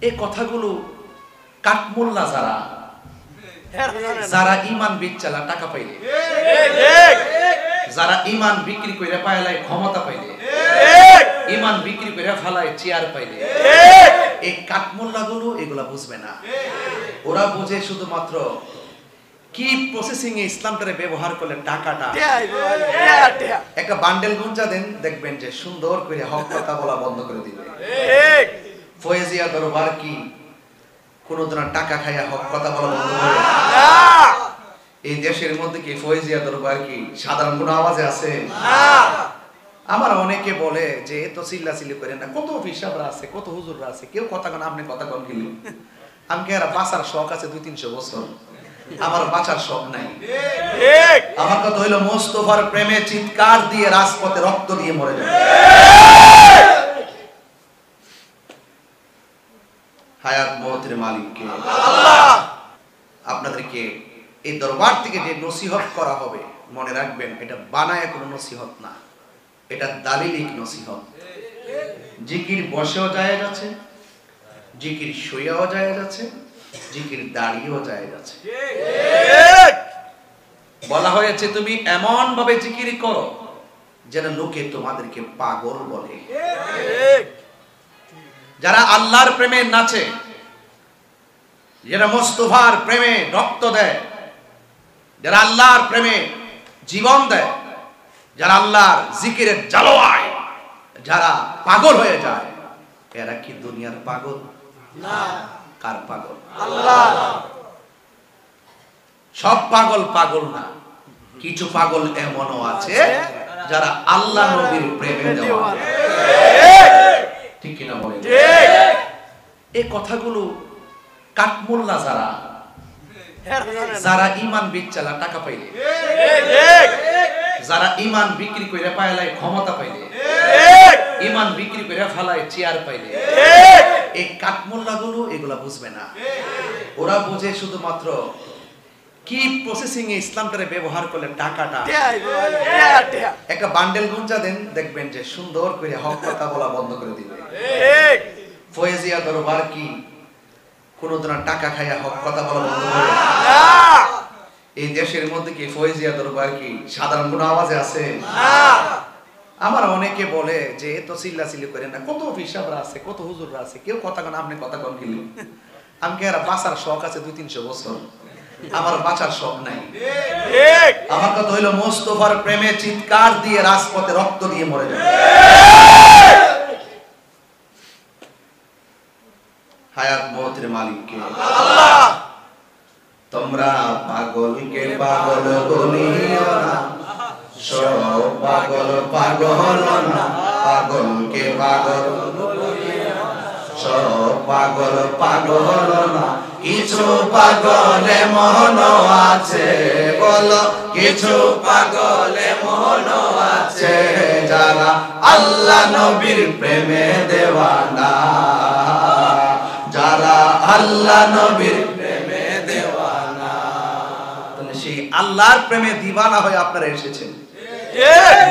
এই কথাগুলো কাঠমোল্লা যারা ইমান বেচালা টাকা পাইলে, যারা ইমান বিক্রি করে পাইলে ক্ষমতা পাইলে, ইমান বিক্রি করে ফেলায় চেয়ার পাইলে, এই কাঠমোল্লা গুলো এগুলা বুঝবে না। ওরা বুঝে শুধুমাত্র কি প্রসেসিং এ ইসলামটারে ব্যবহার করলে টাকাটা একটা বান্ডেল গুঞ্জা দেন, দেখবেন যে সুন্দর করে হক কথা বলা বন্ধ করে দিবে। ফয়েজিয়া দরবার কি কোন টাকা খাইয়া হক কথা বলা বন্ধ করে? এই দেশের মধ্যে কি ফয়েজিয়া দরবার কি সাধারণ কোন আওয়াজে আছে? আমার অনেকে বলে যে এত চিল্লাচিল্লি করেন না, কত হিসাবরা আছে, কত হুজুররা আছে, কেউ কথা কন, আপনি কথা কন গেলে আমি কে বাঁচার শখ আছে 200-300 বছর, আমার বাঁচার শখ নাই। আমার কথা হইলো মোস্তফার প্রেমে চিৎকার দিয়ে রাজপথে রক্ত দিয়ে মরে যাবে। হায়াত মওতের মালিক কে? আল্লাহ। আপনাদেরকে এই দরবার থেকে যে নসিহত করা হবে, মনে রাখবেন এটা বানায় কোনো নসিহত না, এটা দালিলিক নসিহত। জিকির বসেও জায়েজ আছে, জিকির শুয়েও জায়েজ আছে, জিকির দাঁড়িয়েও জায়েজ আছে। বলা হয়েছে তুমি এমন ভাবে জিকির করো যেন লোকে তোমাদেরকে পাগল বলে। যারা আল্লাহর প্রেমে নাচে, যারা মুস্তাফার প্রেমে রক্ত দেয়, যারা আল্লাহর প্রেমে জীবন দেয়, যারা আল্লাহর জিকিরের জালোয়ায় যারা পাগল হয়ে যায়, এরা কি দুনিয়ার পাগল? না। কার পাগল? আল্লাহ। সব পাগল পাগল না, কিছু পাগল এমনও আছে যারা আল্লাহ নবীর প্রেমে দেওয়া। ঠিক কিনা বলেন? এই কথাগুলো কাঠমোল্লা যারা ইমান বেচালা টাকা পাইলে, যারা ইমান বিক্রি করে পাইলে ক্ষমতা পাইলে, ইমান বিক্রি করে ফেলায় চেয়ার পাইলে, এই কাঠমোল্লা গুলো এগুলা বুঝবে না। ওরা বুঝে শুধুমাত্র কি প্রসেসিং এ ইসলামটারে ব্যবহার করলে টাকাটা একটা বান্ডেল গুঞ্জা দেন, দেখবেন যে সুন্দর করে হক কথা বলা বন্ধ করে দিবে। ফয়েজিয়া দরবার কি কোন টাকা খাইয়া হক কথা বলা বন্ধ করে? এই দেশের মধ্যে কি ফয়েজিয়া দরবার কি সাধারণ কোন আওয়াজে আছে? আমার অনেকে বলে যে এত চিল্লাচিল্লি করেন না, কত হিসাবরা আছে, কত হুজুররা আছে, কেউ কথা কন, আপনি কথা কন গেলে আমি কে বাঁচার শখ আছে 200-300 বছর, আমার বাঁচার শখ নাই। আমার কথা হইলো মোস্তফার প্রেমে চিৎকার দিয়ে রাজপথে রক্ত দিয়ে মরে যাবে। হায়াত মওতের মালিক কে? আল্লাহ। তোমরা পাগলকে পাগল বলিও না, সব পাগল পাগল না, পাগলকে পাগল বলিও না, সব পাগল পাগল না, কিছু পাগল এমন আছে, বলো কিছু পাগল এমন আছে যারা আল্লাহ নবীর প্রেমে দেওয়ানা, যারা আল্লাহ নবীর প্রেমে দেওয়ানা। তাহলে সেই আল্লাহর প্রেমে দিওয়ানা হয়ে আপনারা এসেছেন,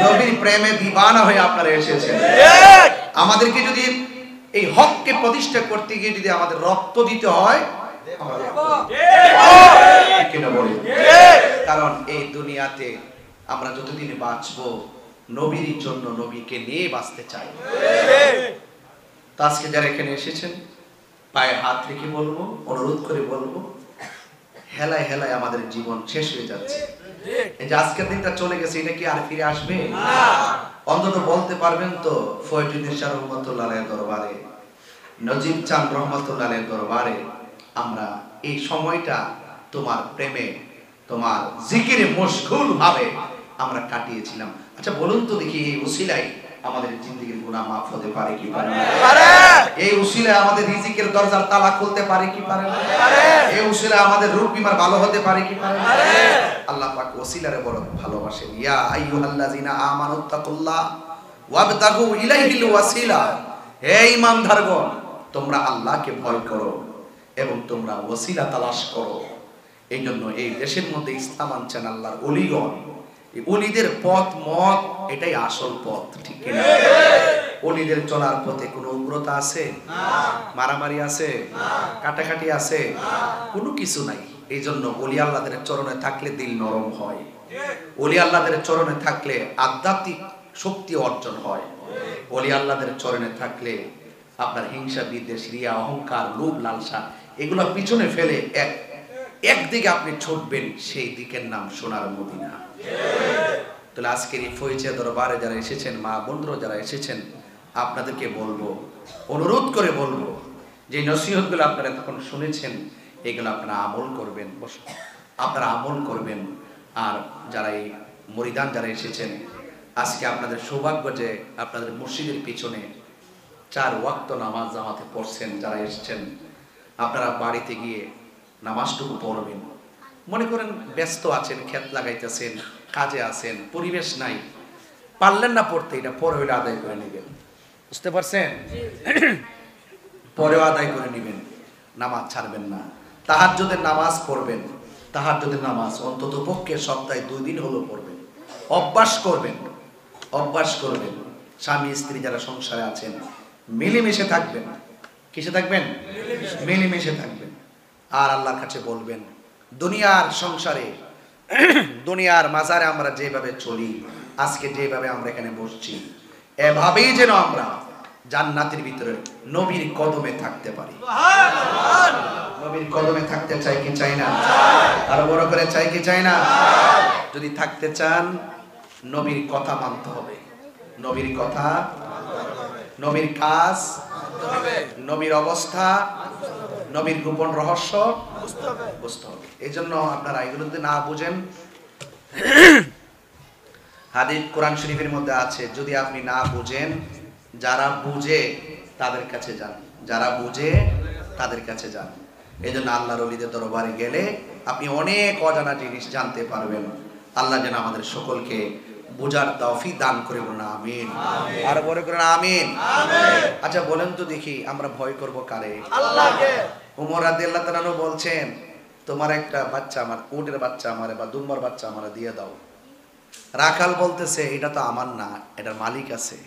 নবীর প্রেমে দিওয়ানা হয়ে আপনারা এসেছেন। আমাদেরকে যদি এই হককে প্রতিষ্ঠা করতে গিয়ে যদি আমাদের রক্ত দিতে হয়, কারণ এই দুনিয়াতে আমরা যতদিন বাঁচবো নবীর জন্য, নবীকে নিয়ে বাঁচতে চাই। তো আজকে যারা এখানে এসেছেন, পায়ে হাত রেখে বলবো, অনুরোধ করে বলবো, হেলায় হেলায় আমাদের জীবন শেষ হয়ে যাচ্ছে। এই যে আজকের দিনটা চলে গেছে, এটা কি আর ফিরে আসবে? অন্তত বলতে পারবেন তো ফয়জুদ্দিন শাহ রহমাতুল্লাহ আলাইহির দরবারে, নজিব চাঁদ রহমাতুল্লাহ আলাইহির দরবারে আমরা এই সময়টা তোমার প্রেমে, তোমার জিকিরে মশগুল ভাবে আমরা কাটিয়েছিলাম। আচ্ছা বলুন তো দেখি, এই উসিলায় আমাদের জিন্দেগীর গুনাহ মাফ হতে পারে কি পারে না? এই উসিলায় আমাদের রিজিকের দরজার তালা খুলতে পারে কি পারে না? এই উসিলায় আমাদের রোগ বিমার ভালো হতে পারে কি পারে না? আল্লাহ পাক ওসিলারে বড় ভালোবাসেন। ইয়া আইয়ুহাল্লাযিনা আমানুত্তাকুল্লাহ ওয়াবতাগু ইলাইহিল ওয়াসিলা, হে ঈমানদারগণ তোমরা আল্লাহকে ভয় করো এবং তোমরা ওসিলা তালাশ করো। এই জন্য এই দেশের মধ্যে ইসলাম আনছেন আল্লাহর ওলিগণ। এই ওলিদের পথ মত এটাই আসল পথ, ঠিক কিনা? ওলিদের চলার পথে কোনো উগ্রতা আছে? মারামারি আছে? কাটাকাটি আছে? কোনো কিছু নাই। এই জন্য ওলি আল্লাহদের চরণে থাকলে দিল নরম হয়, ওলি আল্লাহদের চরণে থাকলে আধ্যাত্মিক শক্তি অর্জন হয়, ওলি আল্লাহদের চরণে থাকলে আপনার হিংসা, বিদ্বেষ, রিয়া, অহংকার, লোভ, লালসা এগুলো পিছনে ফেলে একদিকে আপনি ছুটবেন, সেই দিকের নাম সোনার মদিনা। তাহলে আজকের এই ফয়জা দরবারে যারা এসেছেন, মা বন্ধুরা যারা এসেছেন, আপনাদেরকে বলবো, অনুরোধ করে বলবো, যে নসিহতগুলো আপনারা তখন শুনেছেন এগুলো আপনারা আমল করবেন, আপনারা আমল করবেন। আর যারা এই মরিদান যারা এসেছেন, আজকে আপনাদের সৌভাগ্য যে আপনাদের মসজিদের পিছনে 4 ওয়াক্ত নামাজ জামাতে পড়ছেন। যারা এসেছেন আপনারা বাড়িতে গিয়ে নামাজটুকু পড়বেন। মনে করেন ব্যস্ত আছেন, ক্ষেত লাগাইতেছেন, কাজে আছেন, পরিবেশ নাই, পারলেন না পড়তে, এটা পরে হইলে আদায় করে নেবেন। বুঝতে পারছেন? পরেও আদায় করে নেবেন, নামাজ ছাড়বেন না। তাহাজ্জুদের নামাজ পড়বেন, তাহাজ্জুদের নামাজ অন্তত পক্ষে সপ্তাহে 2 দিন হলো পড়বেন। অভ্যাস করবেন, অভ্যাস করবেন। স্বামী স্ত্রী যারা সংসারে আছেন মিলেমিশে থাকবেন। কিসে থাকবেন? মিলেমিশে থাকবেন। আর আল্লাহর কাছে বলবেন, দুনিয়ার সংসারে, দুনিয়ার মাজারে আমরা যেভাবে চলি, আজকে যেভাবে আমরা এখানে বসছি, এভাবেই যেন আমরা জান্নাতের ভিতরে নবীর কদমে থাকতে পারি। নবীর কদমে থাকতে চাই কি চাই না? আরো বড় করে চাই কি চাই না? যদি থাকতে চান নবীর কথা মানতে হবে, নবীর কথা, নবীর কাজ, নবীর অবস্থা, নবীর গোপন রহস্য বুঝতে হবে। এই জন্য আপনারা এগুলো যদি না বুঝেন, হাদিস কোরআন শরীফের মধ্যে আছে, যদি আপনি না বুঝেন, যারা বুঝে তাদের কাছে যান, যারা বুঝে তাদের কাছে যান। এই জন্য আল্লাহর ওলিদের দরবারে গেলে আপনি অনেক অজানা জিনিস জানতে পারবেন। আল্লাহ যেন আমাদের সকলকে বুঝার তৌফিক দান করে, বলুন আমিন। আর বলে করেন আমিন। আচ্ছা বলেন তো দেখি, আমরা ভয় করব কারে? আল্লাহকে। ওমর রাদিয়াল্লাহু তাআলা বলছেন, তোমার একটা বাচ্চা আমার, উটের বাচ্চা আমারে বা দুম্বার বাচ্চা আমারে দিয়ে দাও। রাখাল বলতেছে, এটা তো আমার না, এটার মালিক আছে।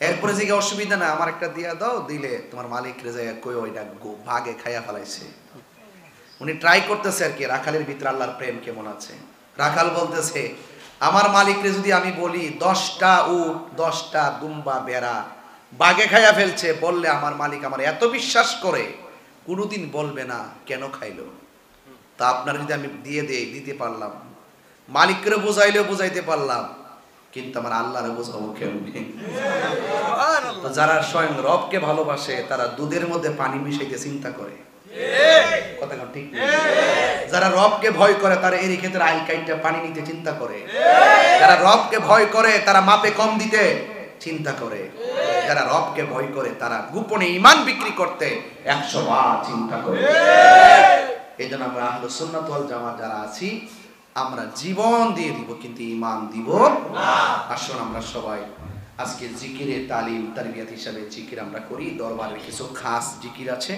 এরপরে যে অসুবিধা না, আমার একটা দিয়ে দাও, দিলে তোমার মালিক রে যায় কই ওইটা ভাগে খাইয়া ফেলাইছে। উনি ট্রাই করতেছে আর কি, রাখালের ভিতরে আল্লাহর প্রেম কেমন আছে। রাখাল বলতেছে, আমার মালিকরে যদি আমি বলি 10টা উট, 10টা দুম্বা বেড়া বাগে খাইয়া ফেলছে, বললে আমার মালিক আমার এত বিশ্বাস করে কোনোদিন বলবে না কেন খাইলো। তা আপনার যদি আমি দিয়ে দেই, দিতে পারলাম, মালিককে বোঝাইলেও বোঝাইতে পারলাম, কিন্তু আমার আল্লাহরে বোঝাবো কেমনে? তো যারা স্বয়ং রবকে ভালোবাসে তারা দুধের মধ্যে পানি মিশাইতে চিন্তা করে, কথা ঠিক। যারা রবকে ভয় করে তারা এর ক্ষেত্রে আইল কাইটটা পানি নিতে চিন্তা করে। যারা রবকে ভয় করে তারা মাপে কম দিতে চিন্তা করে। যারা রবকে ভয় করে তারা গোপনে ঈমান বিক্রি করতে 100 বার চিন্তা করে। এই জন্য আমরা আহলুস সুন্নাত ওয়াল জামাত যারা আছি, আমরা জীবন দিয়ে দিব কিন্তু ঈমান দিব না। আসুন আমরা সবাই আজকে জিকিরে তালিম তারবিয়াত হিসাবে জিকির আমরা করি। দরবারের কিছু খাস জিকির আছে,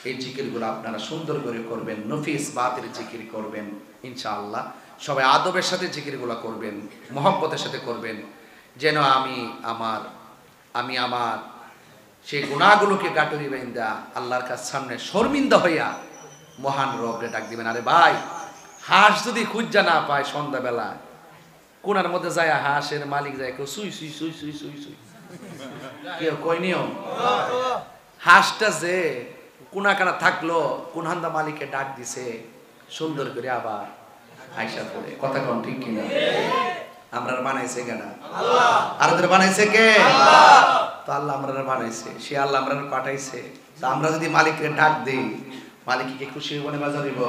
এই জিকিরগুলো আপনারা সুন্দর করে করবেন, নফিস বাতের জিকির করবেন ইনশাআল্লাহ। সবাই আদবের সাথে জিকিরগুলো করবেন, মহব্বতের সাথে করবেন, যেন আমি আমার সেই গুনাহগুলোকে গাটুরি বাইন্দা আল্লাহর কাছে সামনে শর্মিন্দা হইয়া মহান রবরে ডাক দিবেন। আরে ভাই, হাঁস যদি খুঁজা না পায় সন্ধ্যাবেলা, কোনার মধ্যে যায় হাঁসের মালিক যায় কেউ সুই সুই সুই সুই সুই সুই, কেউ কই নিয়ম হাঁসটা যে কোনা কানা থাকলো, কোনহান্দা মালিকে ডাক দিছে সুন্দর করে, আবার আয়সা পড়ে। কথা কোন ঠিক কিনা? আমরা বানাইছে কেনা? আল্লাহ। আর ওদের বানাইছে কে? আল্লাহ। তো আল্লাহ আমরা বানাইছে, সে আল্লাহ আমরা পাঠাইছে। তা আমরা যদি মালিককে ডাক দেই, মালিক কি খুশি হইব না বাজার হইব?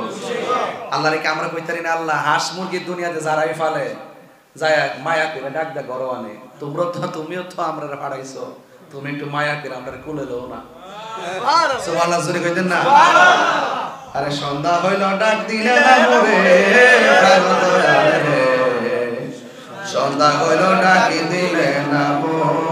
আল্লাহ রেখে আমরা কইতারি না, আল্লাহ হাঁস মুরগির দুনিয়াতে যারাই ফালে যায় মায়া করে ডাক দা গরো আনে, তুমিও তো আমরা পাঠাইছো, তুমি একটু মায়া করে আমরা কুলে লো না। সুবহানাল্লাহ জোরে কইতেন না? আরে সন্ধ্যা হইল ডাক দিলে না মোরে, সন্ধ্যা হইল ডাক দিলে না মোরে।